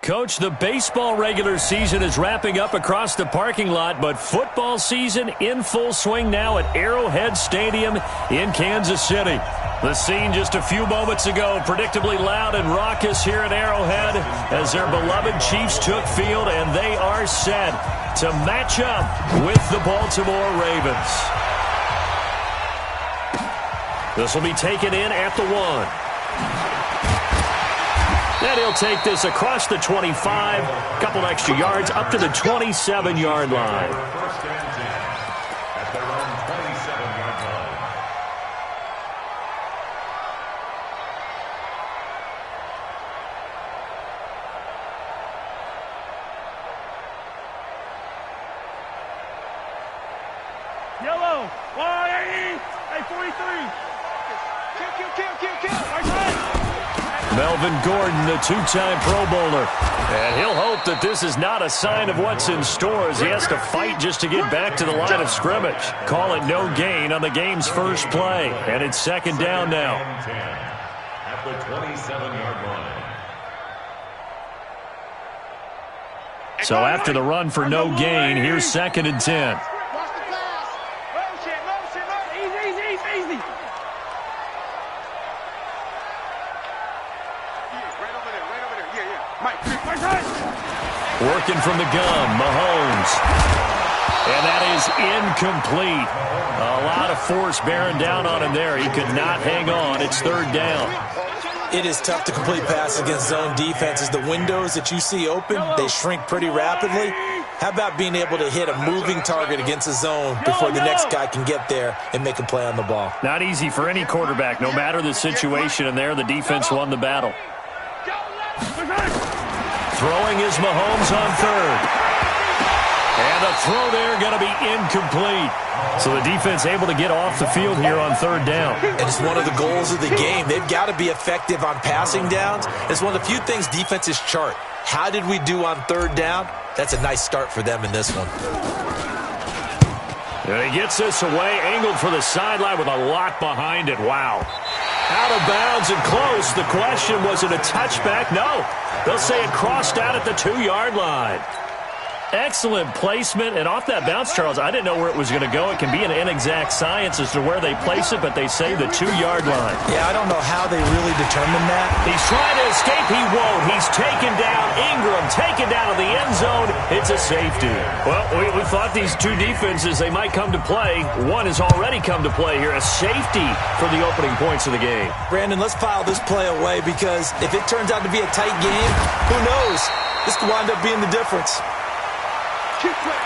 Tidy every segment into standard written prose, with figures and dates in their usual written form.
Coach, the baseball regular season is wrapping up across the parking lot, but football season in full swing now at Arrowhead Stadium in Kansas City. The scene just a few moments ago, predictably loud and raucous here at Arrowhead as their beloved Chiefs took field, and they are set to match up with the Baltimore Ravens. This will be taken in at the 1. And he'll take this across the 25, a couple extra yards, up to the 27-yard line. Yellow, 180, hey, 43. Kill. Melvin Gordon, the two-time Pro Bowler. And he'll hope that this is not a sign of what's in store as he has to fight just to get back to the line of scrimmage. Call it no gain on the game's first play. And it's second down now. At the 27-yard line. So after the run for no gain, here's second and 10. Working from the gun, Mahomes. And that is incomplete. A lot of force bearing down on him there. He could not hang on. It's third down. It is tough to complete passes against zone defenses. The windows that you see open, they shrink pretty rapidly. How about being able to hit a moving target against a zone before the next guy can get there and make a play on the ball? Not easy for any quarterback, no matter the situation. And there, the defense won the battle. Throwing is Mahomes on third. And the throw there going to be incomplete. So the defense able to get off the field here on third down. And it's one of the goals of the game. They've got to be effective on passing downs. It's one of the few things defenses chart. How did we do on third down? That's a nice start for them in this one. And he gets this away, angled for the sideline with a lot behind it. Wow. Out of bounds and close. The question, was it a touchback? No. They'll say it crossed out at the 2-yard line. Excellent placement. And off that bounce, Charles, I didn't know where it was going to go. It can be an inexact science as to where they place it, but they say the 2-yard line. Yeah, I don't know how they really determined that. He's trying to escape. He won't. He's taken down. Ingram taken down to the end zone. It's a safety. Well, we thought these two defenses, they might come to play. One has already come to play here. A safety for the opening points of the game. Brandon, let's file this play away because if it turns out to be a tight game, who knows? This could wind up being the difference. Keep playing.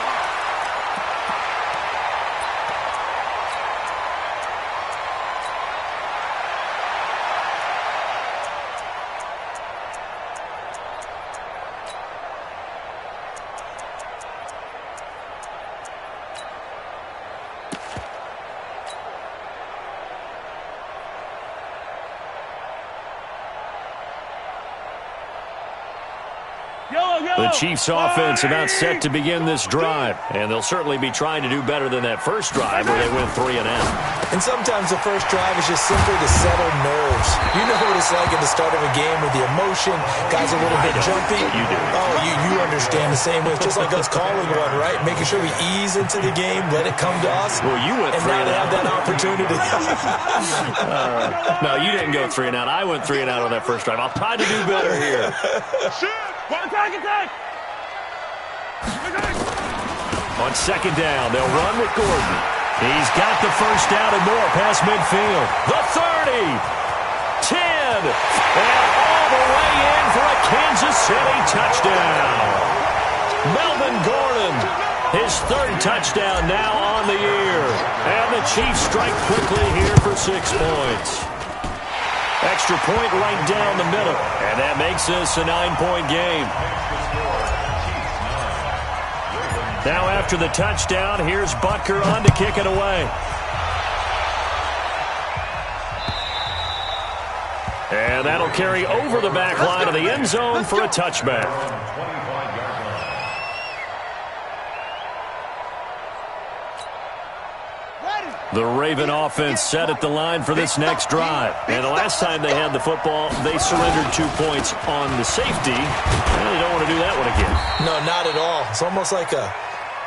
The Chiefs offense about set to begin this drive, and they'll certainly be trying to do better than that first drive where they went 3 and out. And sometimes the first drive is just simply to settle nerves. You know what it's like at the start of a game with the emotion, guys a little bit jumpy. You do. Oh, you understand the same way. It's just like us calling one, right? Making sure we ease into the game, let it come to us. Well, you went 3 and out. And now they have that opportunity. No, you didn't go 3 and out. I went 3 and out on that first drive. I'll try to do better here. Attack! On second down, they'll run with Gordon. He's got the first down and more past midfield. The 30, 10, and all the way in for a Kansas City touchdown. Melvin Gordon, his third touchdown now on the year. And the Chiefs strike quickly here for 6 points. Extra point right down the middle. And that makes this a 9-point game. Now after the touchdown, here's Butker on to kick it away. And that'll carry over the back line of the end zone for a touchback. Ready. The Raven offense set at the line for this next drive. And the last time they had the football, they surrendered 2 points on the safety. Well, they don't want to do that one again. No, not at all. It's almost like a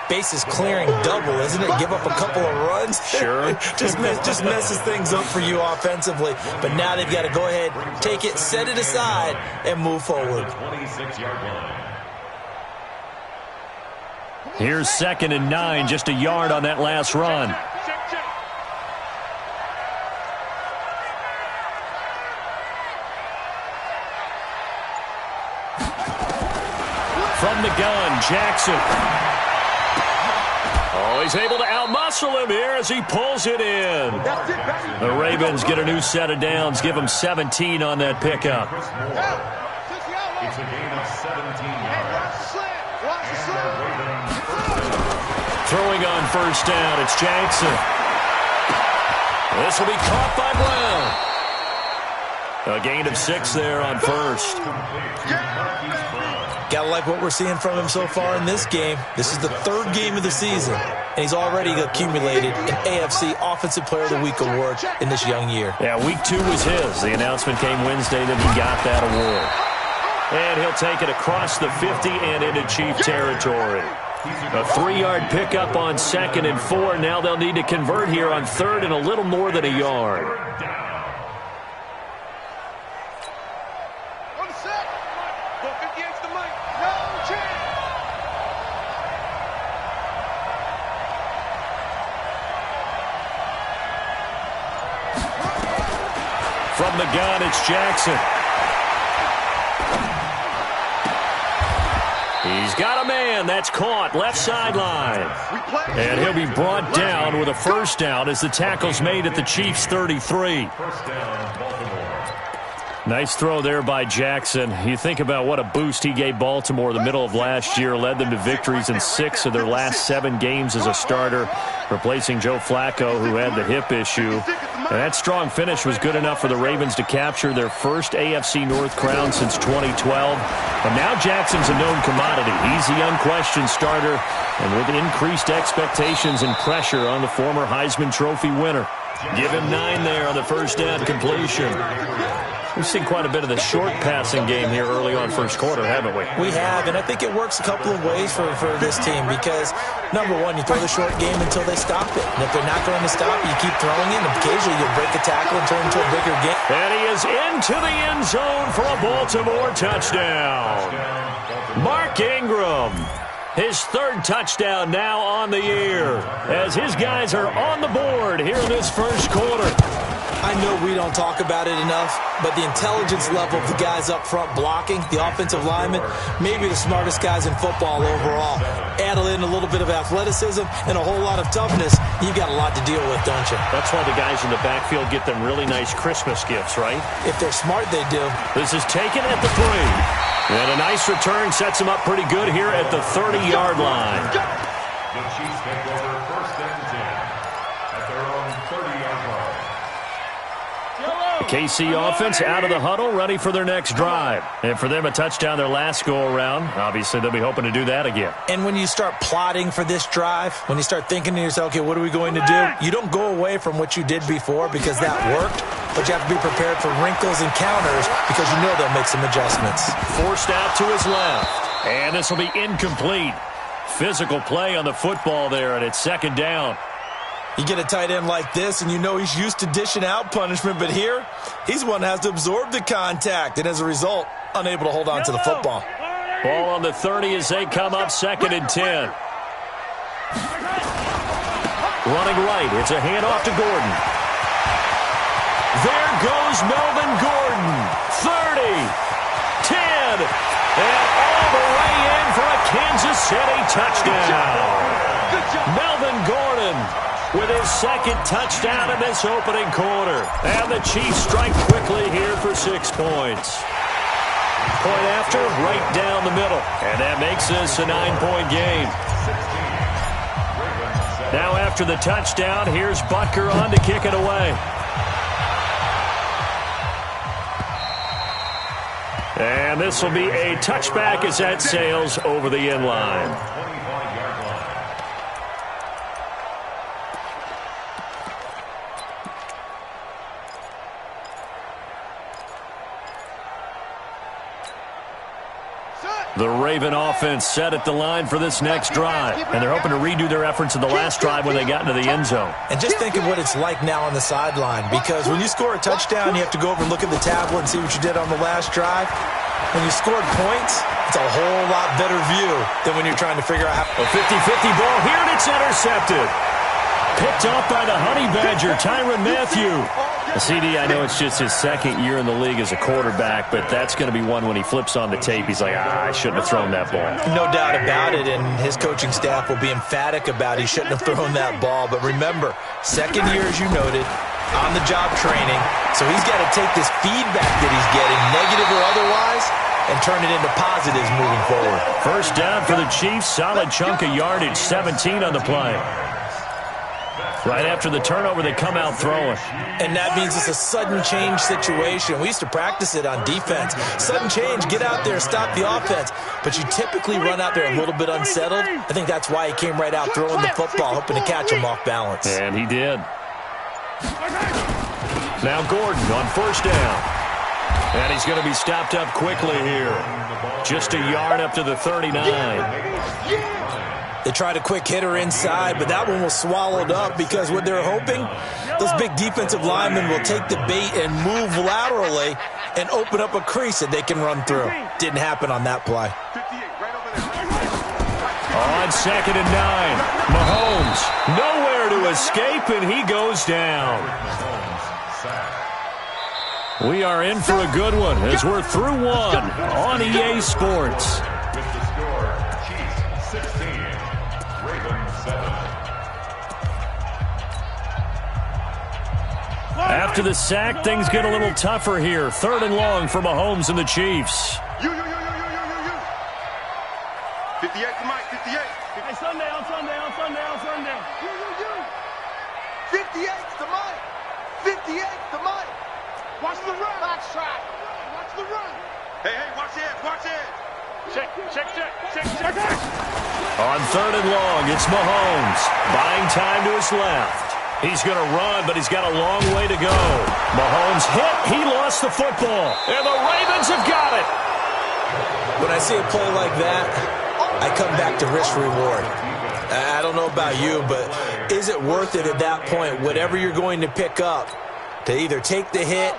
bases clearing double, isn't it? Give up a couple of runs. Sure. just messes things up for you offensively. But now they've got to go ahead, take it, set it aside, and move forward. 26-yard line. Here's 2nd and 9, just a yard on that last run. From the gun, Jackson. Oh, he's able to outmuscle him here as he pulls it in. The Ravens get a new set of downs, give them 17 on that pickup. It's a gain of 17 yards. Throwing on first down, it's Jackson. This will be caught by Brown. A gain of 6 there on first. Gotta like what we're seeing from him so far in this game. This is the 3rd game of the season, and he's already accumulated an AFC Offensive Player of the Week award in this young year. Yeah, week 2 was his. The announcement came Wednesday that he got that award. And he'll take it across the 50 and into Chief territory. A 3-yard pickup on 2nd and 4. Now they'll need to convert here on 3rd and a little more than a yard. From the gun, it's Jackson. He's got a man. That's caught. Left sideline. And he'll be brought down with a first down as the tackle's made at the Chiefs' 33. First down, Baltimore. Nice throw there by Jackson. You think about what a boost he gave Baltimore the middle of last year, led them to victories in 6 of their last 7 games as a starter, replacing Joe Flacco, who had the hip issue. And that strong finish was good enough for the Ravens to capture their first AFC North crown since 2012. But now Jackson's a known commodity. He's the unquestioned starter, and with increased expectations and pressure on the former Heisman Trophy winner. Give him 9 there on the first down completion. We've seen quite a bit of the short passing game here early on first quarter, haven't we? We have, and I think it works a couple of ways for this team because, number one, you throw the short game until they stop it. And if they're not going to stop, you keep throwing it, and occasionally you'll break a tackle and turn into a bigger game. And he is into the end zone for a Baltimore touchdown. Mark Ingram, his 3rd touchdown now on the year as his guys are on the board here in this first quarter. I know we don't talk about it enough, but the intelligence level of the guys up front blocking, the offensive linemen, maybe the smartest guys in football overall. Add in a little bit of athleticism and a whole lot of toughness, you've got a lot to deal with, don't you? That's why the guys in the backfield get them really nice Christmas gifts, right? If they're smart, they do. This is taken at the 3. And a nice return sets him up pretty good here at the 30-yard line. The Chiefs take over 1st and 10 at their own 30-yard line. The KC offense out of the huddle, ready for their next drive. And for them, a touchdown their last go-around. Obviously, they'll be hoping to do that again. And when you start plotting for this drive, when you start thinking to yourself, okay, what are we going to do? You don't go away from what you did before because that worked, but you have to be prepared for wrinkles and counters because you know they'll make some adjustments. Forced out to his left. And this will be incomplete. Physical play on the football there, and it's 2nd down. You get a tight end like this, and you know he's used to dishing out punishment, but here, he's one that has to absorb the contact, and as a result, unable to hold on to the football. Ball on the 30 as they come up 2nd and 10. Running right, it's a handoff to Gordon. There goes Melvin Gordon. 30, 10, and all the way in for a Kansas City touchdown. Melvin Gordon with his 2nd touchdown in this opening quarter. And the Chiefs strike quickly here for 6 points. Point after, right down the middle. And that makes this a 9-point game. Now after the touchdown, here's Butker on to kick it away. And this will be a touchback as that sails over the end line. The Raven offense set at the line for this next drive. And they're hoping to redo their efforts in the last drive when they got into the end zone. And just think of what it's like now on the sideline, because when you score a touchdown, you have to go over and look at the tablet and see what you did on the last drive. When you scored points, it's a whole lot better view than when you're trying to figure out how. A 50-50 ball here, and it's intercepted. Picked off by the Honey Badger, Tyrann Mathieu. CD, I know it's just his second year in the league as a quarterback, but that's going to be one when he flips on the tape. He's like, I shouldn't have thrown that ball. No doubt about it, and his coaching staff will be emphatic about he shouldn't have thrown that ball. But remember, second year, as you noted, on-the-job training, so he's got to take this feedback that he's getting, negative or otherwise, and turn it into positives moving forward. First down for the Chiefs, solid chunk of yardage, 17 on the play. Right after the turnover, they come out throwing. And that means it's a sudden change situation. We used to practice it on defense. Sudden change, get out there, stop the offense. But you typically run out there a little bit unsettled. I think that's why he came right out throwing the football, hoping to catch him off balance. And he did. Now Gordon on first down. And he's going to be stopped up quickly here. Just a yard up to the 39. They tried a quick hitter inside, but that one was swallowed up because what they're hoping, those big defensive linemen will take the bait and move laterally and open up a crease that they can run through. Didn't happen on that play. On 2nd and 9, Mahomes nowhere to escape, and he goes down. We are in for a good one as we're through one on EA Sports. After the sack, things get a little tougher here. 3rd and long for Mahomes and the Chiefs. 58 to Mike, 58. Hey, Sunday, on Sunday. 58 to Mike. 58 to Mike. Watch the run. Watch the run. Hey, watch it. Check. On 3rd and long, it's Mahomes. Buying time to his left. He's going to run, but he's got a long way to go. Mahomes hit. He lost the football. And the Ravens have got it. When I see a play like that, I come back to risk-reward. I don't know about you, but is it worth it at that point, whatever you're going to pick up, to either take the hit,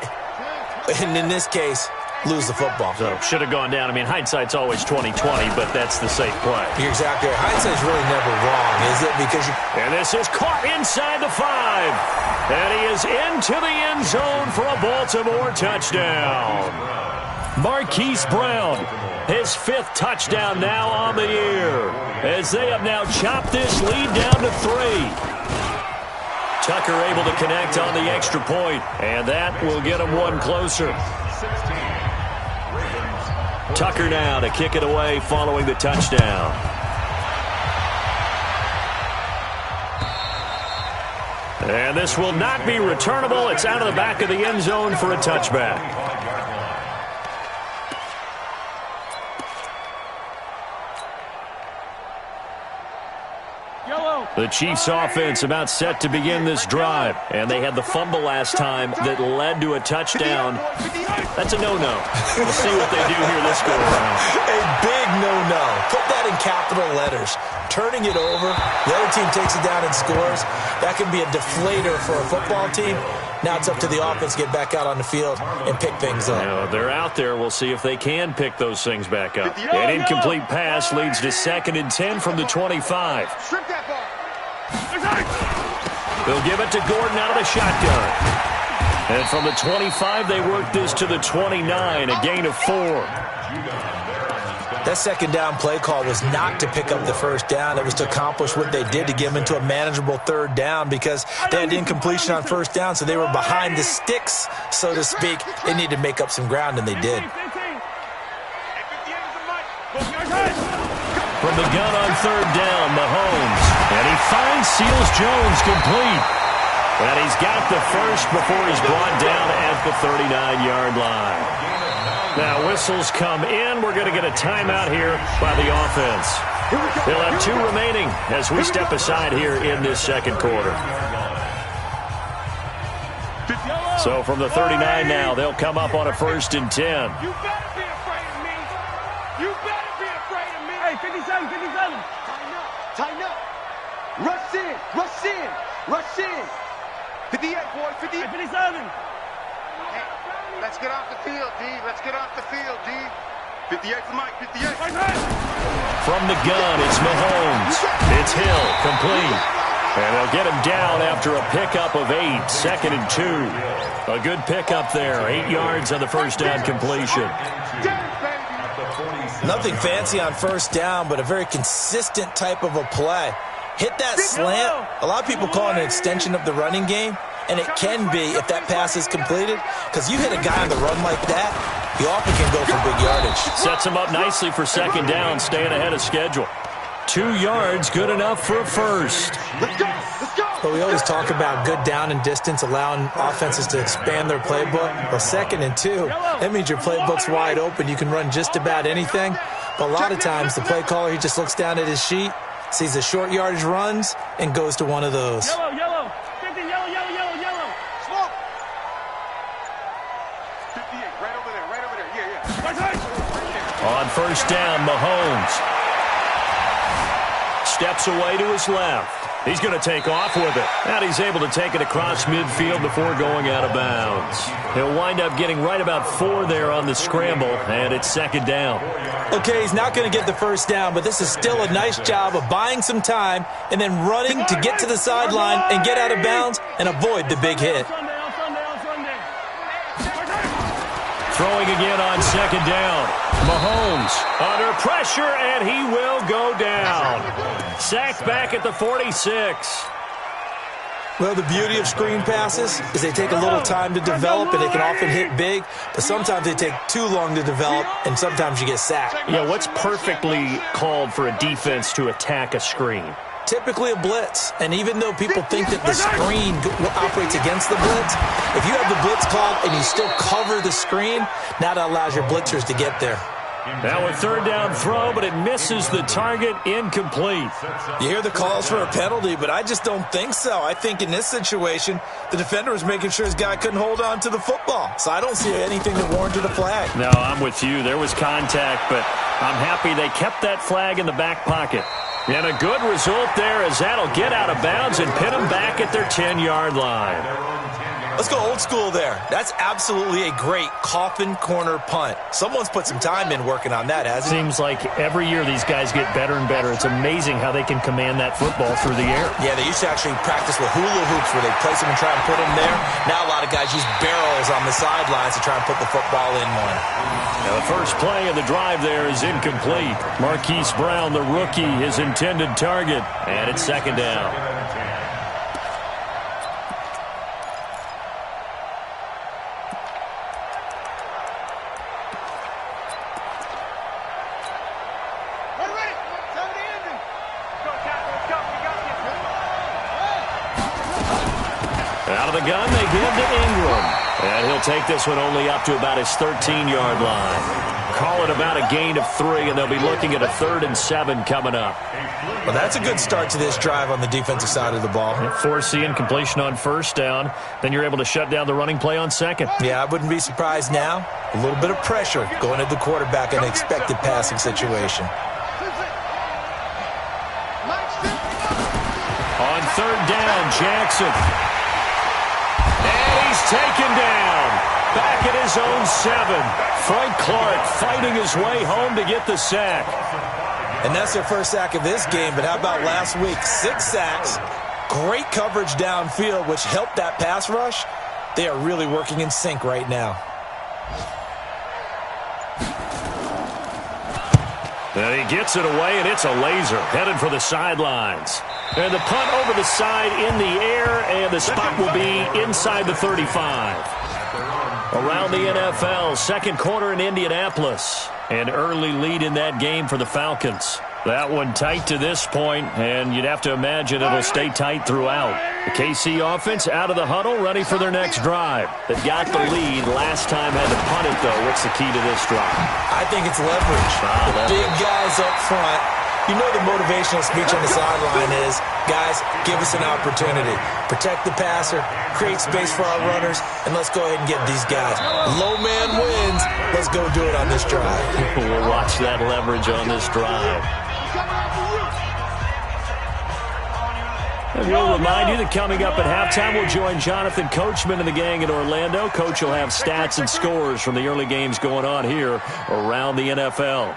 and in this case, lose the football? So, should have gone down. I mean, hindsight's always 20/20, but that's the safe play. You're exactly right. Hindsight's really never wrong, is it? Because and this is caught inside the 5. And he is into the end zone for a Baltimore touchdown. Marquise Brown, his 5th touchdown now on the year, as they have now chopped this lead down to 3. Tucker able to connect on the extra point, and that will get him one closer. Tucker now to kick it away following the touchdown. And this will not be returnable. It's out of the back of the end zone for a touchback. The Chiefs offense about set to begin this drive, and they had the fumble last time that led to a touchdown. That's a no-no. We'll see what they do here this go around. A big no-no. Put that in capital letters. Turning it over, the other team takes it down and scores. That can be a deflator for a football team. Now it's up to the offense to get back out on the field and pick things up. Now, they're out there. We'll see if they can pick those things back up. An incomplete pass leads to 2nd and 10 from the 25. Strip that ball. They'll give it to Gordon out of the shotgun. And from the 25, they work this to the 29, a gain of 4. That 2nd down play call was not to pick up the 1st down. It was to accomplish what they did to get them into a manageable 3rd down because they had incompletion on 1st down, so they were behind the sticks, so to speak. They needed to make up some ground, and they did. From the gun on 3rd down, Mahomes. And he finds Seals-Jones complete. And he's got the first before he's brought down at the 39-yard line. Now, whistles come in. We're going to get a timeout here by the offense. They'll have 2 remaining as we step aside here in this 2nd quarter. So from the 39 now, they'll come up on a 1st and 10. You better be afraid of me. You better be afraid. Rush in. Rush in. 58, boys. 58. 57. Hey, let's get off the field, D. Let's get off the field, D. 58 for Mike. 58. From the gun, it's Mahomes. It's Hill, complete. And they'll get him down after a pickup of 8, 2nd and 2. A good pickup there, 8 yards on the first down completion. Nothing fancy on first down, but a very consistent type of a play. Hit that slant. A lot of people call it an extension of the running game, and it can be if that pass is completed, because you hit a guy on the run like that, he often can go for big yardage. Sets him up nicely for second down, staying ahead of schedule. 2 yards, good enough for a first. Let's go. Let's go. But we always talk about good down and distance, allowing offenses to expand their playbook. Well, 2nd and 2, that means your playbook's wide open. You can run just about anything. But a lot of times, the play caller, he just looks down at his sheet, sees the short yardage runs, and goes to one of those. Yellow, yellow. 50, yellow, yellow, yellow, yellow. Smoke. 58, right over there, right over there. Yeah, yeah. On first down, Mahomes steps away to his left. He's going to take off with it. And he's able to take it across midfield before going out of bounds. He'll wind up getting right about 4 there on the scramble, and it's second down. Okay, he's not going to get the first down, but this is still a nice job of buying some time and then running to get to the sideline and get out of bounds and avoid the big hit. Throwing again on second down. Mahomes under pressure, and he will go down. Sacked back at the 46. Well, the beauty of screen passes is they take a little time to develop, and they can often hit big, but sometimes they take too long to develop, and sometimes you get sacked. Yeah, what's perfectly called for a defense to attack a screen? Typically a blitz, and even though people think that the screen operates against the blitz, if you have the blitz called and you still cover the screen, now that allows your blitzers to get there. Now a third down throw, but it misses the target, incomplete. You hear the calls for a penalty, but I just don't think so. I think in this situation, the defender was making sure his guy couldn't hold on to the football. So I don't see anything that warranted a flag. No, I'm with you. There was contact, but I'm happy they kept that flag in the back pocket. And a good result there as that'll get out of bounds and pin them back at their 10-yard line. Let's go old school there. That's absolutely a great coffin corner punt. Someone's put some time in working on that, hasn't it? Seems like every year these guys get better and better. It's amazing how they can command that football through the air. Yeah, they used to actually practice with hula hoops where they place them and try and put them there. Now a lot of guys use barrels on the sidelines to try and put the football in one. Now the first play of the drive there is incomplete. Marquise Brown, the rookie, his intended target. And it's second down. Out of the gun, they give to Ingram. And he'll take this one only up to about his 13-yard line. Call it about a gain of 3, and they'll be looking at a 3rd and 7 coming up. Well, that's a good start to this drive on the defensive side of the ball. Force the incompletion on first down. Then you're able to shut down the running play on second. Yeah, I wouldn't be surprised now. A little bit of pressure going at the quarterback in an expected passing situation. On third down, Jackson. And he's taken down. Back at his own 7. Frank Clark fighting his way home to get the sack. And that's their first sack of this game, but how about last week? 6 sacks, great coverage downfield, which helped that pass rush. They are really working in sync right now. And he gets it away, and it's a laser headed for the sidelines. And the punt over the side in the air, and the spot will be inside the 35. Around the NFL, second quarter in Indianapolis. An early lead in that game for the Falcons. That one tight to this point, and you'd have to imagine it'll stay tight throughout. The KC offense out of the huddle, ready for their next drive. They got the lead. Last time had to punt it, though. What's the key to this drive? I think it's leverage. The big guys up front. You know the motivational speech on the sideline is, guys, give us an opportunity. Protect the passer, create space for our runners, and let's go ahead and get these guys. Low man wins. Let's go do it on this drive. We'll watch that leverage on this drive. We'll remind you that coming up at halftime, we'll join Jonathan Coachman and the gang in Orlando. Coach will have stats and scores from the early games going on here around the NFL.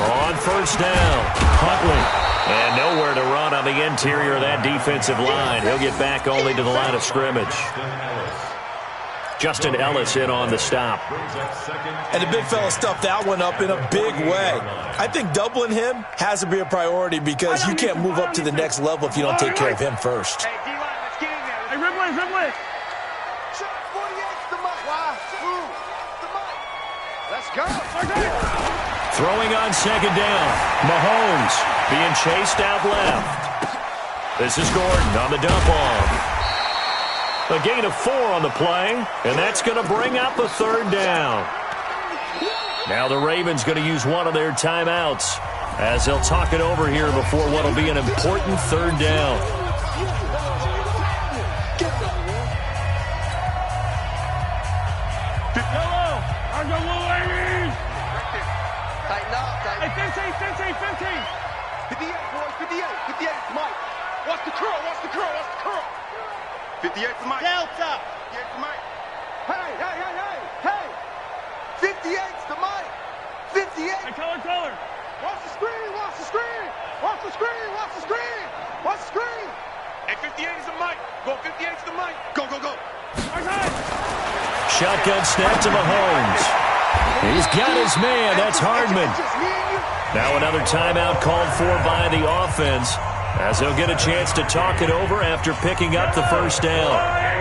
On first down, Huntley. And nowhere to run on the interior of that defensive line. He'll get back only to the line of scrimmage. Justin Ellis in on the stop. And the big fella stuffed that one up in a big way. I think doubling him has to be a priority because you can't move up to the next level if you don't take care of him first. Hey, D-line, let's get in there. Hey, Rimway. Shot 48's the mic. Let's go. Throwing on second down. Mahomes being chased out left. This is Gordon on the dump off. A gain of 4 on the play, and that's going to bring up the third down. Now the Ravens going to use one of their timeouts as they'll talk it over here before what will be an important third down. Tighten up. Hey, 15. 58, boys, 58, Mike. Watch the curl. 58's the mic. Delta. 58's the mic. Hey. 58's the mic. 58. Hey, color. Watch the screen. Hey, 58 is the mic. Go, 58's the mic. Go. Shotgun snap to Mahomes. He's got his man. That's Hardman. Now another timeout called for by the offense as they'll get a chance to talk it over after picking up the first down.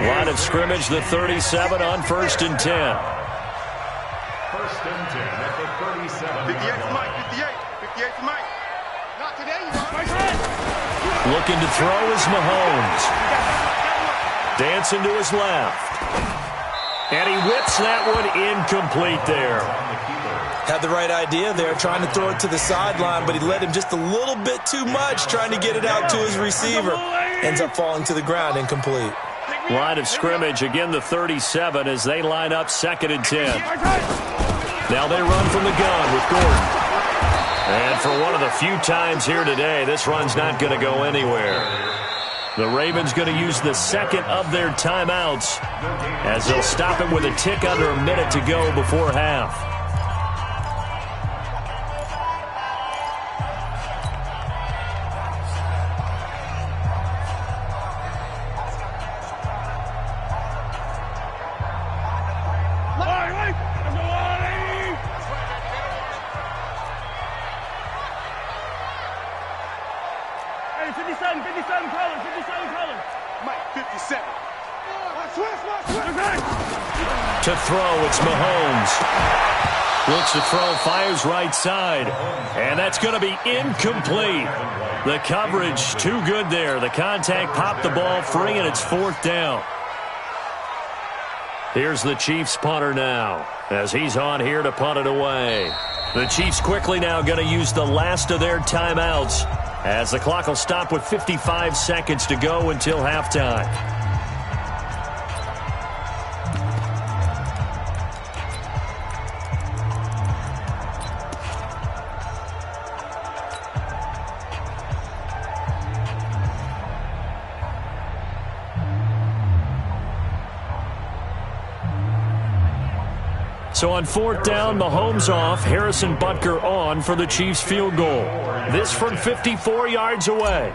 Line of scrimmage, the 37 on 1st and 10. 1st and 10 at the 37. 58's the mic. 58's the mic. Not today, you Looking to throw is Mahomes. Dancing to his left. And he whips that one incomplete there. Had the right idea there, trying to throw it to the sideline, but he led him just a little bit too much, trying to get it out to his receiver. Ends up falling to the ground, incomplete. Line of scrimmage, again the 37 as they line up 2nd and 10. Now they run from the gun with Gordon. And for one of the few times here today, this run's not going to go anywhere. The Ravens going to use the second of their timeouts as they'll stop it with a tick under a minute to go before half. To throw, it's Mahomes. Looks to throw, fires right side. And that's going to be incomplete. The coverage, too good there. The contact popped the ball free, and it's 4th down. Here's the Chiefs punter now as he's on here to punt it away. The Chiefs quickly now going to use the last of their timeouts as the clock will stop with 55 seconds to go until halftime. So on 4th down, Mahomes off, Harrison Butker on for the Chiefs field goal. This from 54 yards away.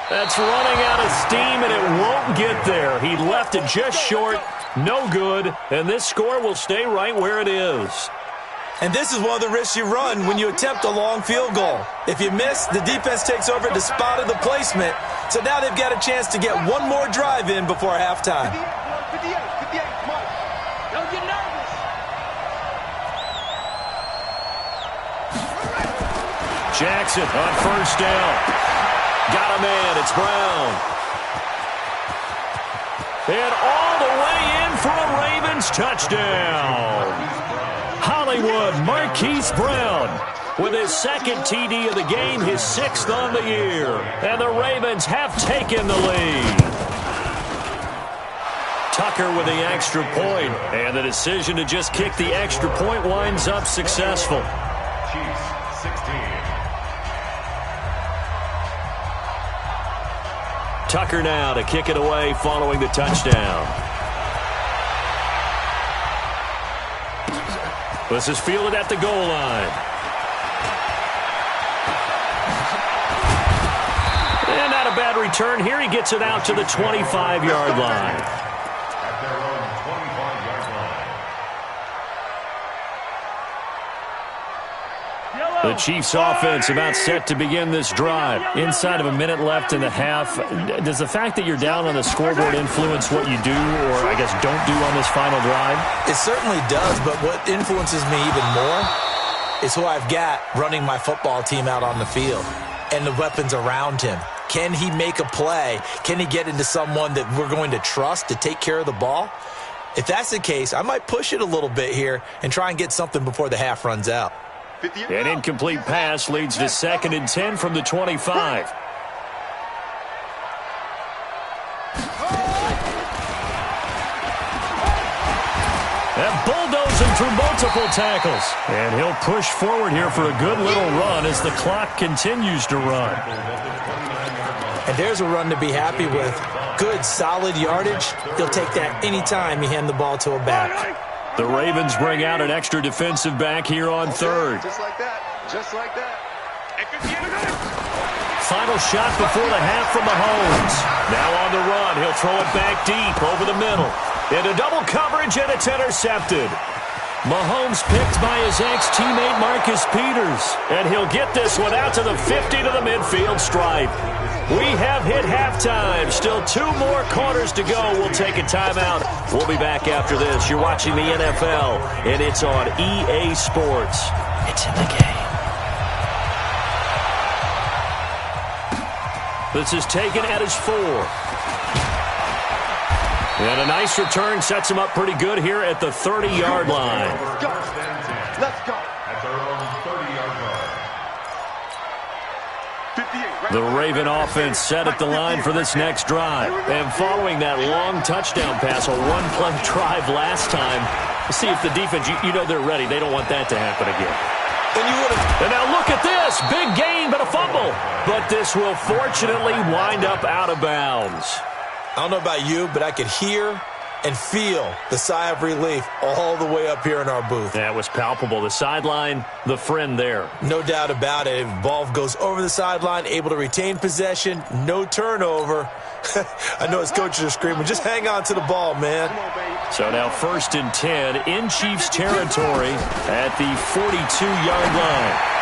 That's running out of steam, and it won't get there. He left it just short, no good, and this score will stay right where it is. And this is one of the risks you run when you attempt a long field goal. If you miss, the defense takes over the spot of the placement. So now they've got a chance to get one more drive in before halftime. 58, Mike. Don't get nervous. Jackson on 1st down. Got a man, it's Brown. And all the way in for a Ravens touchdown. Hollywood Marquise Brown with his 2nd TD of the game, his 6th on the year. And the Ravens have taken the lead. Tucker with the extra point, and the decision to just kick the extra point winds up successful. Chiefs 16. Tucker now to kick it away following the touchdown. This is fielded at the goal line. And not a bad return here. He gets it out to the 25-yard line. At their own 25-yard line. The Chiefs offense about set to begin this drive. Inside of a minute left in the half. Does the fact that you're down on the scoreboard influence what you do or, I guess, don't do on this final drive? It certainly does, but what influences me even more is who I've got running my football team out on the field and the weapons around him. Can he make a play? Can he get into someone that we're going to trust to take care of the ball? If that's the case, I might push it a little bit here and try and get something before the half runs out. An incomplete pass leads to 2nd and 10 from the 25. And bulldozing through multiple tackles. And he'll push forward here for a good little run as the clock continues to run. And there's a run to be happy with. Good, solid yardage. He'll take that anytime you hand the ball to a back. The Ravens bring out an extra defensive back here on 3rd. Just like that. Just like that. Final shot before the half from Mahomes. Now on the run. He'll throw it back deep over the middle. Into double coverage, and it's intercepted. Mahomes picked by his ex-teammate Marcus Peters. And he'll get this one out to the 50 to the midfield stripe. We have hit halftime. Still 2 more quarters to go. We'll take a timeout. We'll be back after this. You're watching the NFL, and it's on EA Sports. It's in the game. This is taken at his 4. And a nice return sets him up pretty good here at the 30-yard line. Let's go. Let's go. At their own 30-yard line. The Raven offense set at the line for this next drive. And following that long touchdown pass, a one-play drive last time, see if the defense, you know they're ready. They don't want that to happen again. And now look at this. Big gain, but a fumble. But this will fortunately wind up out of bounds. I don't know about you, but I could hear and feel the sigh of relief all the way up here in our booth. That was palpable. The sideline, the friend there. No doubt about it. If ball goes over the sideline, able to retain possession, no turnover. I know his coaches are screaming, just hang on to the ball, man. So now 1st and 10 in Chiefs territory at the 42-yard line.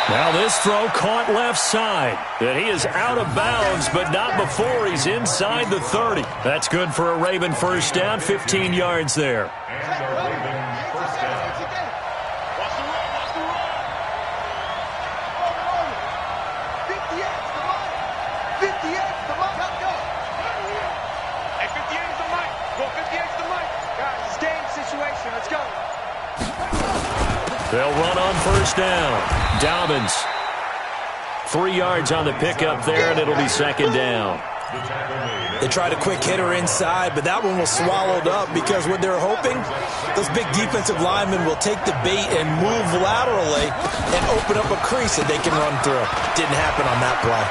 Now this throw caught left side. And he is out of bounds, but not before he's inside the 30. That's good for a Raven first down, 15 yards there. And a Raven first down. Watch the run. Watch the run. 58's the mic. 58's the mic. Let's go. Hey, 58's the mic. Go, 58's the mic. Guys, it's game situation. Let's go. They'll run on first down. Dobbins. 3 yards on the pickup there, and it'll be 2nd down. They tried a quick hitter inside, but that one was swallowed up because what they're hoping, those big defensive linemen will take the bait and move laterally and open up a crease that they can run through. Didn't happen on that play.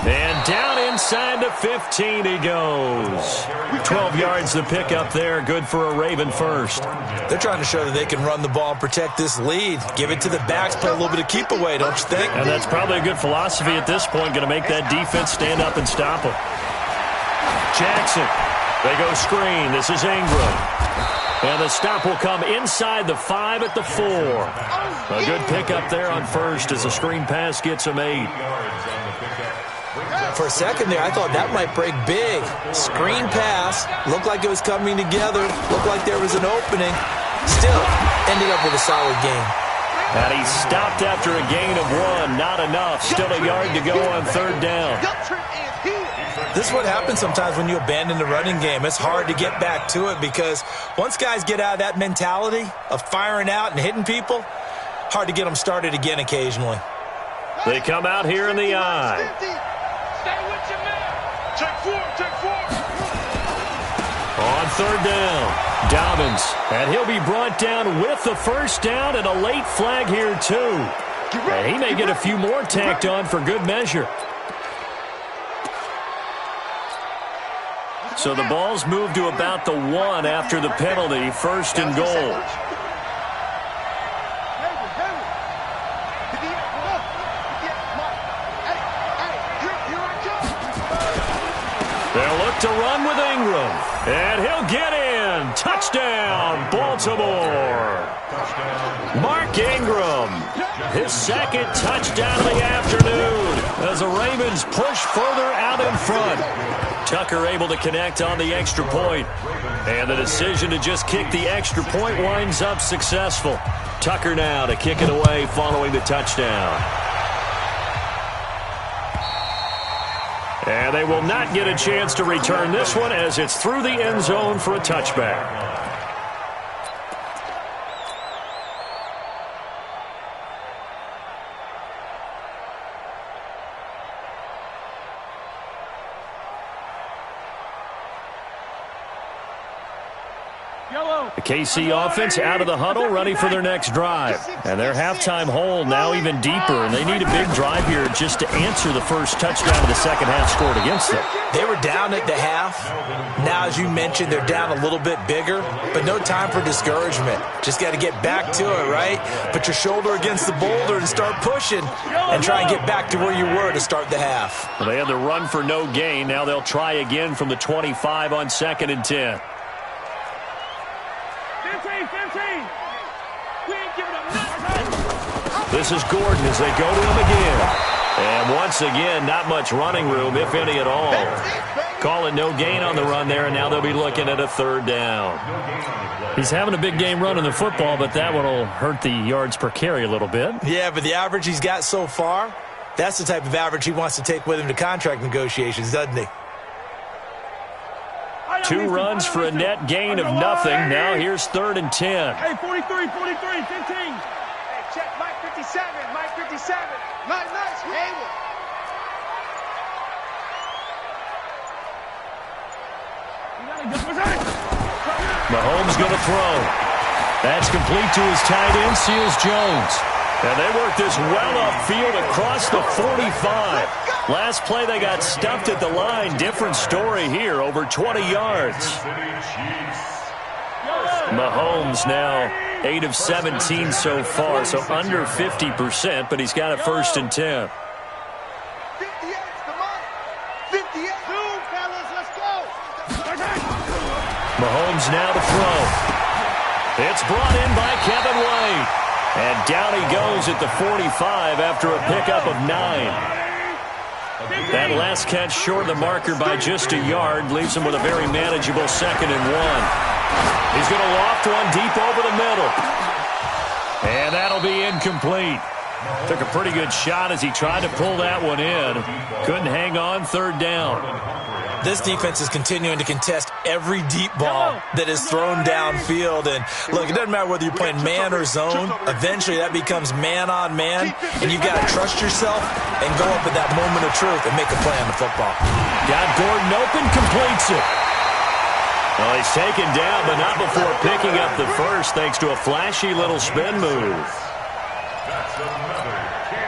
And down inside the 15 he goes. 12 yards the pickup there. Good for a Raven first. They're trying to show that they can run the ball and protect this lead. Give it to the backs, play a little bit of keep away, don't you think? And that's probably a good philosophy at this point. Going to make that defense stand up and stop them. Jackson. They go screen. This is Ingram. And the stop will come inside the 5 at the 4. A good pickup there on first as the screen pass gets him 8. For a second there, I thought that might break big. Screen pass. Looked like it was coming together. Looked like there was an opening. Still, ended up with a solid game. And he stopped after a gain of 1. Not enough. Still a yard to go on 3rd down. This is what happens sometimes when you abandon the running game. It's hard to get back to it because once guys get out of that mentality of firing out and hitting people, hard to get them started again occasionally. They come out here in the eye. Stay with your man. Take four. On third down, Dobbins. And he'll be brought down with the first down and a late flag here, too. And he may get a few more tacked on for good measure. So the ball's moved to about the 1 after the penalty, first and goal. They'll look to run with Ingram. And he'll get in. Touchdown, Baltimore. Mark Ingram, his second touchdown of the afternoon as the Ravens push further out in front. Tucker able to connect on the extra point. And the decision to just kick the extra point winds up successful. Tucker now to kick it away following the touchdown. And they will not get a chance to return this one as it's through the end zone for a touchback. The KC offense out of the huddle, ready for their next drive. And their halftime hole now even deeper, and they need a big drive here just to answer the first touchdown of the second half scored against them. They were down at the half. Now, as you mentioned, they're down a little bit bigger, but no time for discouragement. Just got to get back to it, right? Put your shoulder against the boulder and start pushing and try and get back to where you were to start the half. Well, they had the run for no gain. Now they'll try again from the 25 on 2nd and 10. This is Gordon as they go to him again. And once again, not much running room, if any at all. Call it no gain on the run there, and now they'll be looking at a third down. He's having a big game running the football, but that one will hurt the yards per carry a little bit. Yeah, but the average he's got so far, that's the type of average he wants to take with him to contract negotiations, doesn't he? 2 runs for a net gain of nothing. Now here's 3rd and 10. Hey, 43, 15. Check Mike 57, Mike 57. Nice, Hayward. Mahomes going to throw. That's complete to his tight end, Seals Jones. And they work this well upfield across the 45. Last play they got stuffed at the line. Different story here, over 20 yards. Mahomes now 8 of 17 so far, so under 50%, but he's got a 1st and 10. 58's the mark. 58. Fellas, let's go. Mahomes now to throw. It's brought in by Kevin White. And down he goes at the 45 after a pickup of 9. That last catch short of the marker by just a yard leaves him with a very manageable 2nd and 1. He's going to loft one deep over the middle. And that'll be incomplete. Took a pretty good shot as he tried to pull that one in. Couldn't hang on, 3rd down. This defense is continuing to contest every deep ball that is thrown downfield. And look, it doesn't matter whether you're playing man or zone. Eventually that becomes man on man. And you've got to trust yourself and go up at that moment of truth and make a play on the football. Got Gordon open, completes it. Well, he's taken down, but not before picking up the first thanks to a flashy little spin move.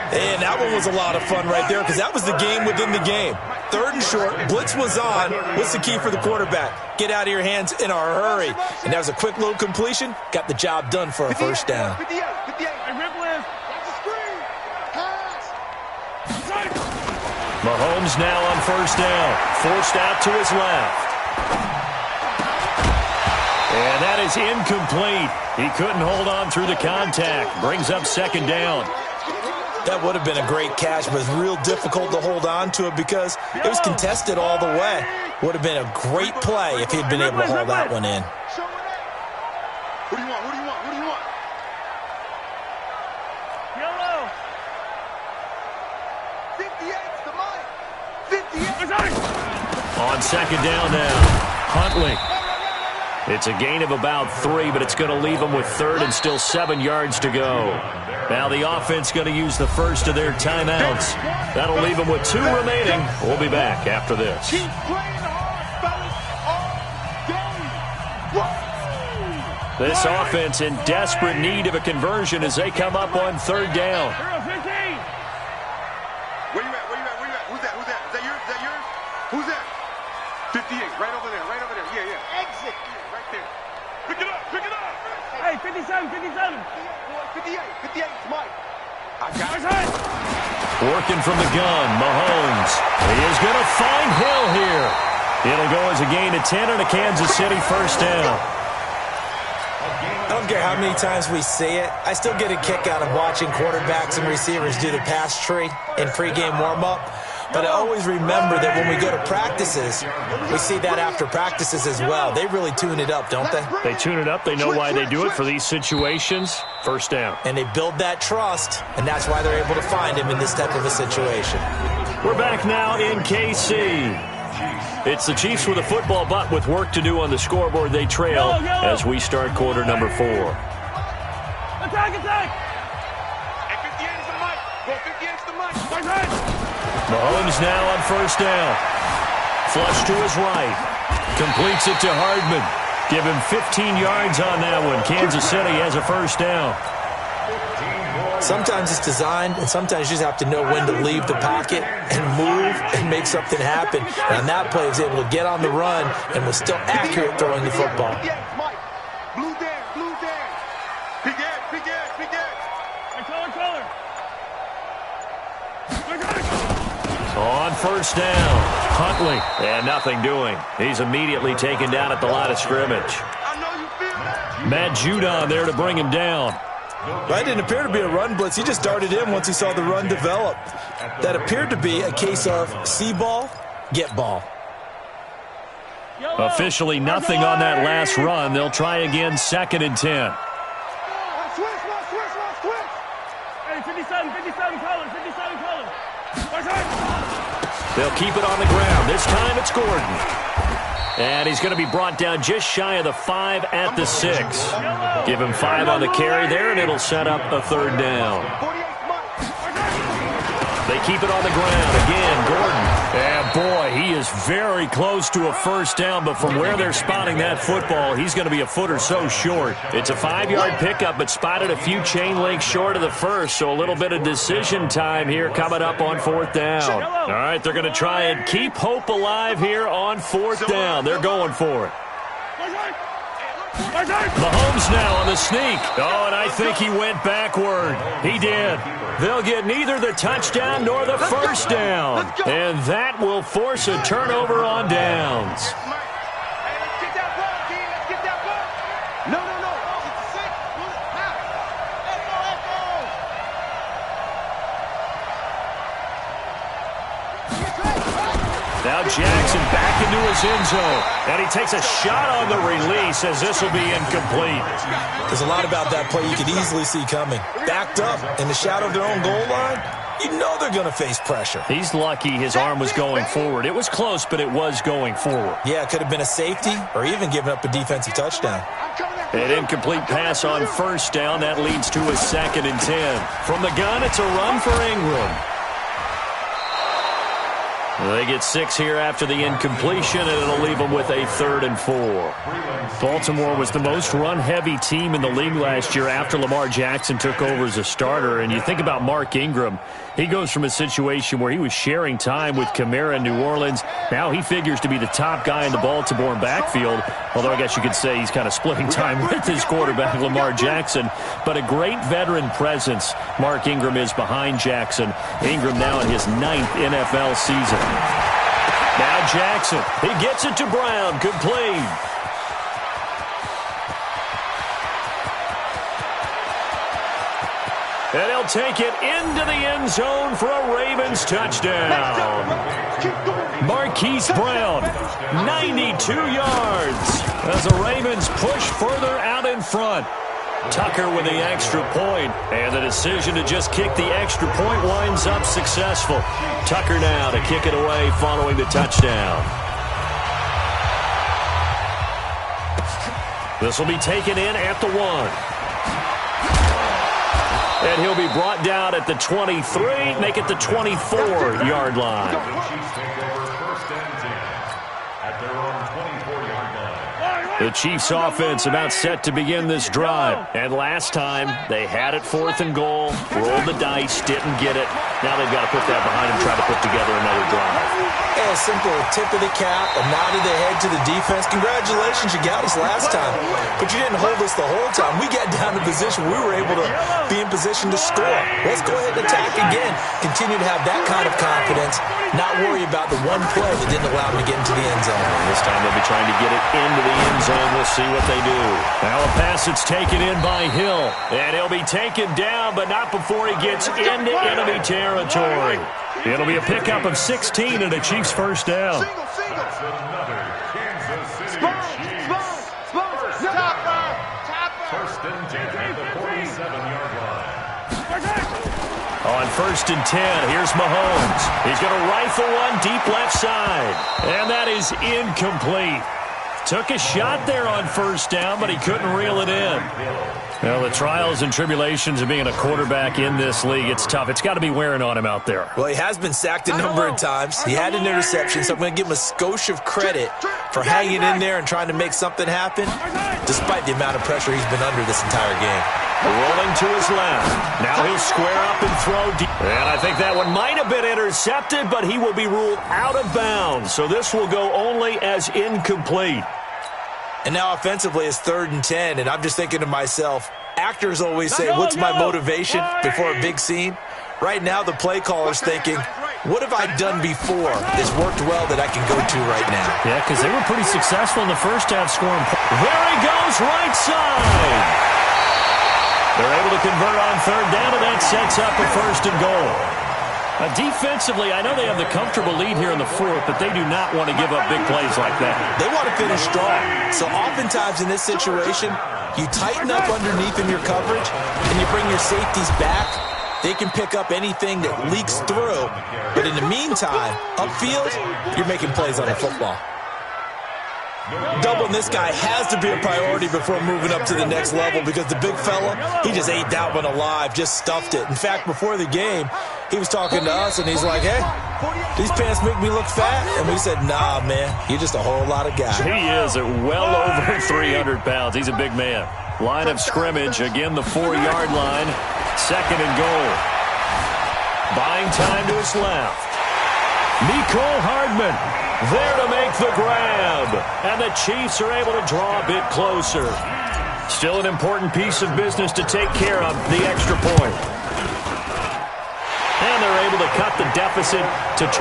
And that one was a lot of fun right there because that was the game within the game. 3rd and short, blitz was on. What's the key for the quarterback? Get out of your hands in a hurry. And that was a quick little completion. Got the job done for a 1st down. 58. Mahomes now on 1st down. Forced out to his left. And that is incomplete. He couldn't hold on through the contact. Brings up 2nd down. That would have been a great catch, but it's real difficult to hold on to it because it was contested all the way. Would have been a great play if he'd been able to hold that one in. Who do you want? Yellow. 58's the mark. 58. On 2nd down now, Huntley. It's a gain of about 3, but it's going to leave them with third and still 7 yards to go. Now the offense going to use the first of their timeouts. That'll leave them with 2 remaining. We'll be back after this. Keep playing hard, fellas, all day. This offense in desperate need of a conversion as they come up on third down. Where you at? Where you at? Where you at? Who's that? Who's that? Is that yours? Is that yours? Who's that? 58, right over there, right over there. Yeah, yeah. Exit. Yeah, right there. Pick it up, pick it up. Hey, 57, 57. 58, 58, it's Mike. I got it. Working from the gun, Mahomes. He is going to find Hill here. It'll go as a gain of 10 and a Kansas City first down. I don't care how many times we see it. I still get a kick out of watching quarterbacks and receivers do the pass tree in pregame warm-up. But I always remember that when we go to practices, we see that after practices as well. They really tune it up, don't they? They tune it up. They know why they do it for these situations. First down. And they build that trust, and that's why they're able to find him in this type of a situation. We're back now in KC. It's the Chiefs with a football, but with work to do on the scoreboard. They trail as we start quarter number 4. Attack, attack! Hey, 58 is the mic. Go 58 is the mic. Mahomes now on first down. Flush to his right. Completes it to Hardman. Give him 15 yards on that one. Kansas City has a first down. Sometimes it's designed, and sometimes you just have to know when to leave the pocket and move and make something happen. And on that play, he was able to get on the run and was still accurate throwing the football. Blue down, blue down. Big Ed, big Ed, big Ed. Hey, color. On first down, Huntley, and nothing doing. He's immediately taken down at the line of scrimmage. I know you feel that. Matt Judon there to bring him down. That didn't appear to be a run blitz. He just darted in once he saw the run develop. That appeared to be a case of see ball, get ball. Officially nothing on that last run. They'll try again, 2nd and 10. Switch. Hey, 57 color. They'll keep it on the ground. This time it's Gordon. And he's going to be brought down just shy of the 5 at the 6. Give him 5 on the carry there, and it'll set up a third down. They keep it on the ground. Again, Gordon. And boy, he is very close to a first down, but from where they're spotting that football, he's going to be a foot or so short. It's a 5-yard pickup, but spotted a few chain links short of the first, so a little bit of decision time here coming up on 4th down. All right, they're going to try and keep hope alive here on 4th down. They're going for it. Mahomes now on the sneak. Oh, and I think he went backward. He did. They'll get neither the touchdown nor the first down. And that will force a turnover on downs. Hey, let's get that ball, King. Let's get that ball. No. It's 6. Let's go. Now Jackson back into his end zone. And he takes a shot on the release as this will be incomplete. There's a lot about that play you could easily see coming. Backed up in the shadow of their own goal line, you know they're going to face pressure. He's lucky his arm was going forward. It was close, but it was going forward. Yeah, it could have been a safety or even given up a defensive touchdown. An incomplete pass on first down. That leads to a 2nd and 10. From the gun, it's a run for Ingram. They get 6 here after the incompletion, and it'll leave them with a 3rd and 4. Baltimore was the most run-heavy team in the league last year after Lamar Jackson took over as a starter. And you think about Mark Ingram, he goes from a situation where he was sharing time with Kamara in New Orleans. Now he figures to be the top guy in the Baltimore backfield, although I guess you could say he's kind of splitting time with his quarterback, Lamar Jackson. But a great veteran presence Mark Ingram is behind Jackson. Ingram now in his 9th NFL season. Now Jackson, he gets it to Brown, complete. And he'll take it into the end zone for a Ravens touchdown. Marquise Brown, 92 yards as the Ravens push further out in front. Tucker with the extra point, and the decision to just kick the extra point winds up successful. Tucker now to kick it away following the touchdown. This will be taken in at the 1. And he'll be brought down at the 23, make it the 24-yard line. The Chiefs take over 1st and 10 at their own 24-yard line. The Chiefs offense about set to begin this drive. And last time, they had it 4th and goal, rolled the dice, didn't get it. Now they've got to put that behind them, try to put together another drive. A simple tip of the cap, a nod of the head to the defense. Congratulations, you got us last time, but you didn't hold us the whole time. We got down to position. We were able to be in position to score. Let's go ahead and attack again. Continue to have that kind of confidence, not worry about the one play that didn't allow them to get into the end zone. This time they'll be trying to get it into the end zone. We'll see what they do. Now a pass that's taken in by Hill, and he'll be taken down, but not before he gets into enemy territory. It'll be a pickup of 16 and a Chiefs first down. That's another Kansas City Chiefs. First and 10 at the 47-yard line. On 1st and 10, here's Mahomes. He's going to rifle one deep left side. And that is incomplete. Took a shot there on 1st down, but he couldn't reel it in. Well, the trials and tribulations of being a quarterback in this league, it's tough. It's got to be wearing on him out there. Well, he has been sacked a number of times. He had an interception, so I'm going to give him a skosh of credit for hanging in there and trying to make something happen, despite the amount of pressure he's been under this entire game. Rolling to his left. Now he'll square up and throw deep. And I think that one might have been intercepted, but he will be ruled out of bounds. So this will go only as incomplete. And now offensively it's 3rd and 10, and I'm just thinking to myself, actors always say, what's my motivation before a big scene? Right now the play caller's thinking, what have I done before that's worked well that I can go to right now? Yeah, because they were pretty successful in the first half scoring. There he goes, right side. They're able to convert on 3rd down, and that sets up a 1st and goal. Defensively, I know they have the comfortable lead here in the 4th, but they do not want to give up big plays like that. They want to finish strong. So oftentimes in this situation, you tighten up underneath in your coverage, and you bring your safeties back. They can pick up anything that leaks through. But in the meantime, upfield, you're making plays on the football. Doubling this guy has to be a priority before moving up to the next level, because the big fella, he just ate that one alive, just stuffed it. In fact, before the game, he was talking to us, and he's like, hey, these pants make me look fat. And we said, nah, man, you're just a whole lot of guy. He is at well over 300 pounds. He's a big man. Line of scrimmage, again the 4-yard line. 2nd and goal. Buying time to his left. Mecole Hardman there to make the grab. And the Chiefs are able to draw a bit closer. Still an important piece of business to take care of, the extra point. And they're able to cut the deficit to 12.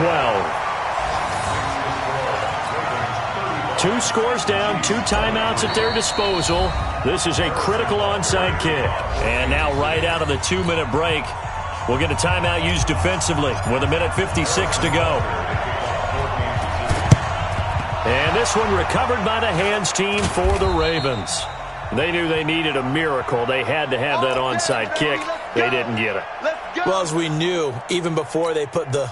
2 scores down, 2 timeouts at their disposal. This is a critical onside kick. And now right out of the 2-minute break, we'll get a timeout used defensively with 1:56 to go. And this one recovered by the hands team for the Ravens. They knew they needed a miracle. They had to have that onside kick. They didn't get it. Well, as we knew, even before they put the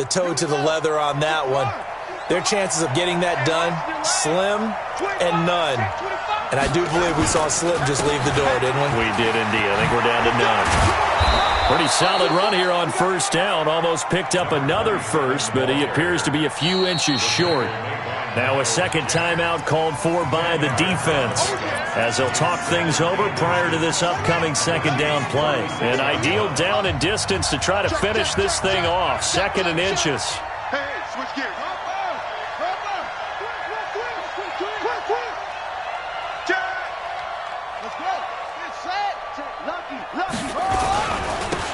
toe to the leather on that one, their chances of getting that done, slim and none. And I do believe we saw Slim just leave the door, didn't we? We did indeed. I think we're down to none. Pretty solid run here on 1st down. Almost picked up another first, but he appears to be a few inches short. Now a 2nd timeout called for by the defense, as they'll talk things over prior to this upcoming 2nd down play. An ideal down and distance to try to finish this thing off. 2nd and inches. Hey, switch gears.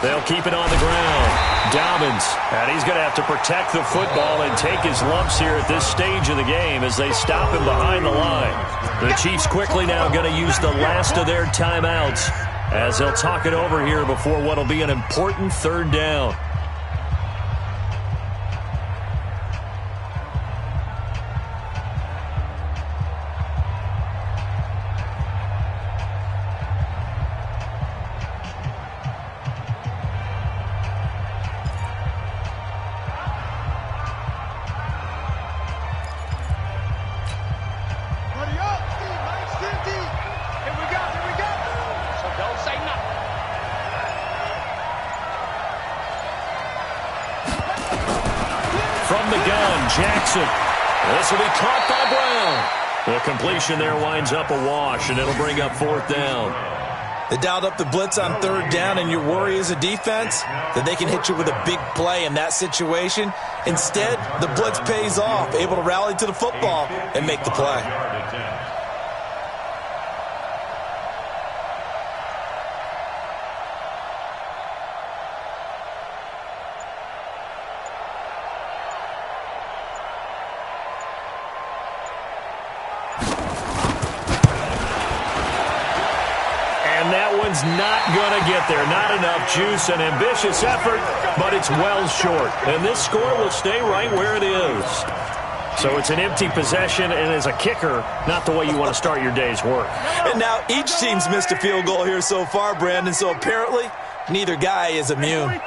They'll keep it on the ground. Dobbins, and he's going to have to protect the football and take his lumps here at this stage of the game as they stop him behind the line. The Chiefs quickly now going to use the last of their timeouts as they'll talk it over here before what will be an important 3rd down. Jackson. This will be caught by Brown. The completion there winds up a wash, and it'll bring up 4th down. They dialed up the blitz on 3rd down, and your worry as a defense that they can hit you with a big play in that situation. Instead, the blitz pays off, able to rally to the football and make the play. Not going to get there. Not enough juice. An ambitious effort, but it's well short. And this score will stay right where it is. So it's an empty possession, and as a kicker, not the way you want to start your day's work. And now each team's missed a field goal here so far, Brandon, so apparently neither guy is immune. On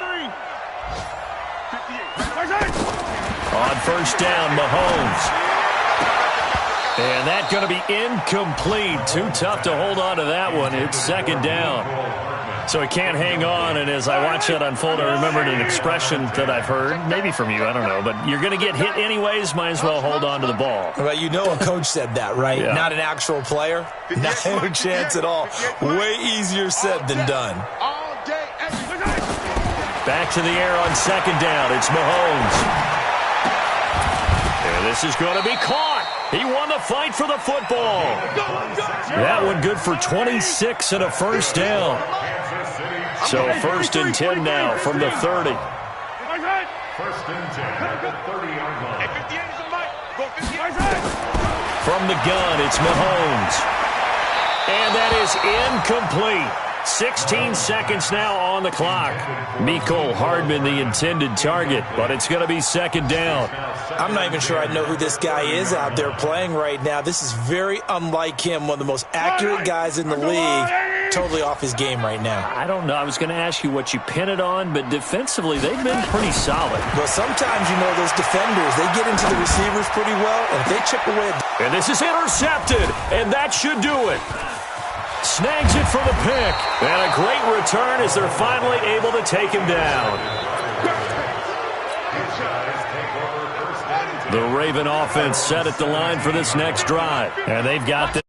1st down, Mahomes. And that's going to be incomplete. Too tough to hold on to that one. It's 2nd down. So he can't hang on, and as I watch that unfold, I remembered an expression that I've heard, maybe from you, I don't know, but you're going to get hit anyways, might as well hold on to the ball. Well, you know a coach said that, right? Yeah. Not an actual player. Not a chance at all. Way easier said than done. Back to the air on 2nd down. It's Mahomes. And this is going to be caught. He won the fight for the football. That one good for 26 and a 1st down. So 1st and 10 now from the 30. 1st and 10 at the 30-yard line. From the gun, it's Mahomes. And that is incomplete. 16 seconds now on the clock. Mecole Hardman, the intended target, but it's going to be 2nd down. I'm not even sure I know who this guy is out there playing right now. This is very unlike him, one of the most accurate guys in the league, totally off his game right now. I don't know. I was going to ask you what you pin it on, but defensively, they've been pretty solid. Well, sometimes, you know, those defenders, they get into the receivers pretty well, and if they chip away. And this is intercepted, and that should do it. Snags it for the pick. And a great return as they're finally able to take him down. The Raven offense set at the line for this next drive. And they've got this.